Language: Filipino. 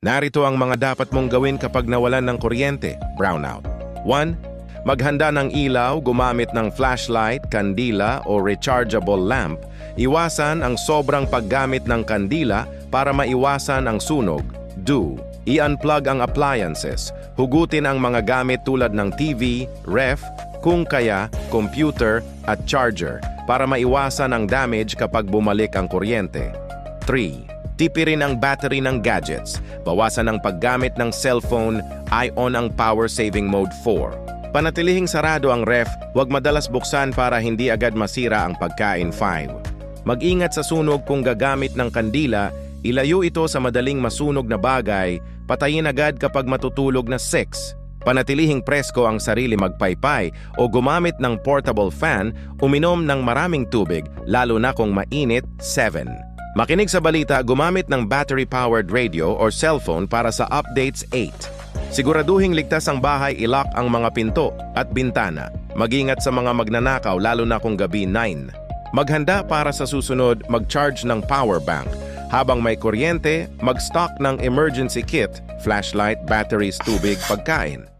Narito ang mga dapat mong gawin kapag nawalan ng kuryente, brownout. 1. Maghanda ng ilaw gumamit ng flashlight, kandila o rechargeable lamp. Iwasan ang sobrang paggamit ng kandila para maiwasan ang sunog. 2. I-unplug ang appliances. Hugutin ang mga gamit tulad ng TV, ref, kung kaya, computer at charger para maiwasan ang damage kapag bumalik ang kuryente. 3. Tipirin ang battery ng gadgets. Bawasan ang paggamit ng cellphone, i-on ang power saving mode 4. Panatilihing sarado ang ref, huwag madalas buksan para hindi agad masira ang pagkain 5. Mag-ingat sa sunog kung gagamit ng kandila, ilayo ito sa madaling masunog na bagay, patayin agad kapag matutulog na 6. Panatilihing presko ang sarili magpaypay o gumamit ng portable fan, uminom ng maraming tubig, lalo na kung mainit 7. Makinig sa balita, gumamit ng battery-powered radio or cellphone para sa updates 8. Siguraduhing ligtas ang bahay, i-lock ang mga pinto at bintana. Mag-ingat sa mga magnanakaw lalo na kung gabi 9. Maghanda para sa susunod, mag-charge ng power bank. Habang may kuryente, mag-stock ng emergency kit, flashlight, batteries, tubig, pagkain.